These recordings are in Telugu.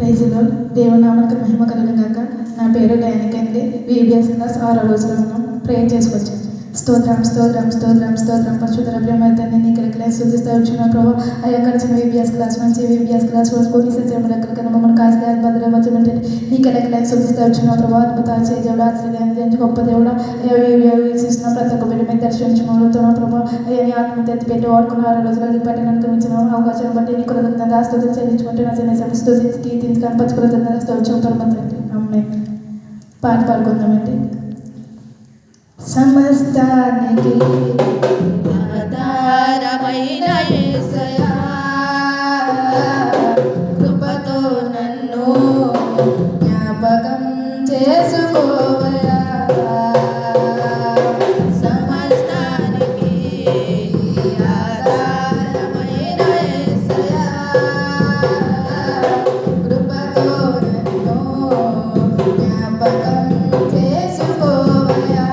ప్రైజ్లో దేవుని నామానికి మహిమ కలుగును గాక. నా పేరు డయానిక్ అండి. VBS క్లాస్ 6వ రోజులో ఉన్నాం. ప్రేయర్ చేసుకొచ్చాను. స్తోత్రం స్తోత్రం స్తోత్రం స్తోత్రం పరిశుద్ధ ప్రేమతని నీకు క్లాస్ చూపిస్తూ వచ్చిన ప్రభావ ఆ యొక్క VBS క్లాస్ నుంచి VBS క్లాస్ కొన్ని సత్యములు ఎక్కడికైనా మమ్మల్ని కాస్త భద్రపరచమంటే నీకు క్లాస్ చూపిస్తూ వచ్చిన ప్రభావ అద్భుత దేవుడు ఆశ్రయించి గొప్ప దేవుడు చూసిన ప్రతి ఒక్క బిడ్డ మీద దర్శించమవుతున్న ప్రభావ అయ్యని ఆత్మ పెట్టి వాడుకున్న 6 రోజులు అది పెట్టడానికి ఇచ్చిన అవకాశం బట్టి నీకు స్తుతులు చెల్లించుకుంటే నా చిన్న స్తుతికి తింది కనపరచుకున్న స్తోత్రం పరమంతండి. అమ్మాయి పాట పాడుకుందామండి. సమస్తానికి ఆధారమైన యేసయ్యా కృపతో నన్ను జ్ఞాపకం చేసుకోవయ్యా. సమస్తానికి ఆధారమైన యేసయ్యా కృపతో నన్ను జ్ఞాపకం చేసుకోవయ్యా.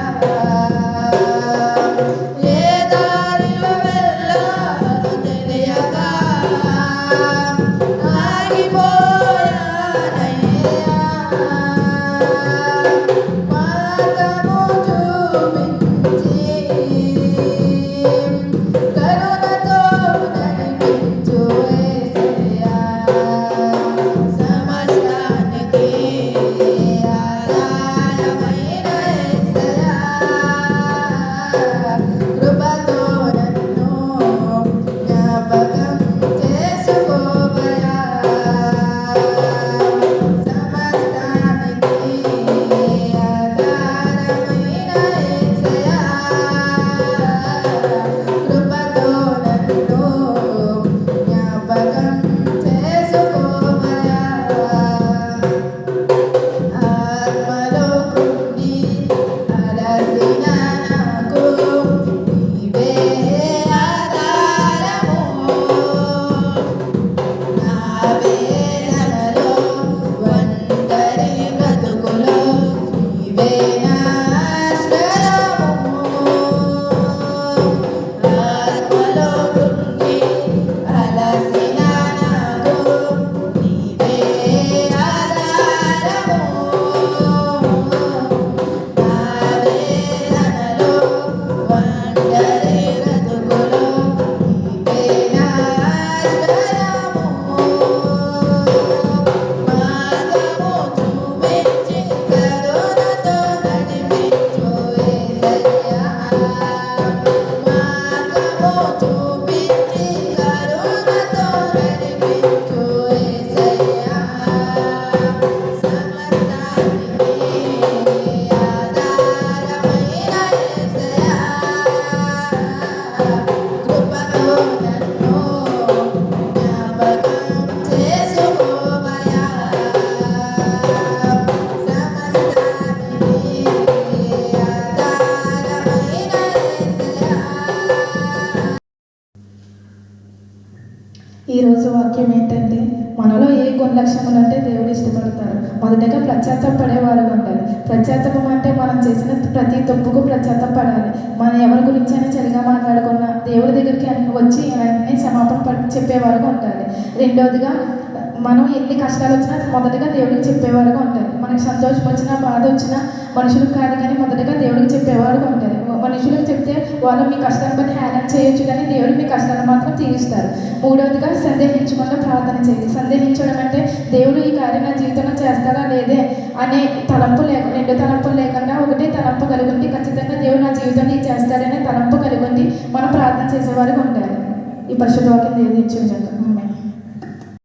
ఈరోజు వాక్యం ఏంటంటే, మనలో ఏ గుణలక్షణాలు అంటే దేవుడు ఇష్టపడతారు. మొదటగా పశ్చాత్తాపడేవారు ఉండాలి. పశ్చాత్తాపం అంటే మనం చేసిన ప్రతి తప్పుకు పశ్చాత్తాపడాలి. మనం ఎవరి గురించి అయినా చెడుగా మాట్లాడకుండా దేవుడి దగ్గరికి వచ్చి వెంటనే క్షమాపణ చెప్పేవారుగా ఉండాలి. రెండవదిగా మనం ఎన్ని కష్టాలు వచ్చినా మొదటగా దేవుడికి చెప్పేవారుగా ఉండాలి. మనకి సంతోషం వచ్చినా బాధ వచ్చినా మనుషులకు కాదు కానీ మొదటగా దేవుడికి చెప్పేవారుగా ఉండాలి. మనుషులకు చెప్తే వాళ్ళు మీ కష్టాన్ని బట్టి హేళన చేయొచ్చు కానీ దేవుడు మీ కష్టాన్ని మాత్రం తీరుస్తారు. మూడవదిగా సందేహించకుండా ప్రార్థన చేయాలి. సందేహించడం అంటే దేవుడు ఈ కార్యం నా జీవితంలో చేస్తారా లేదే అనే తలంపు రెండు తలంపులు లేకుండా ఒకటే తలంపు కలుగుండి ఖచ్చితంగా దేవుడు నా జీవితంలో ఇది చేస్తారనే తలంపు కలుగుండి మనం ప్రార్థన చేసేవారుగా ఉండాలి. ఈ పరిశుద్ధ వాక్యం దేవుడు ఇచ్చింది.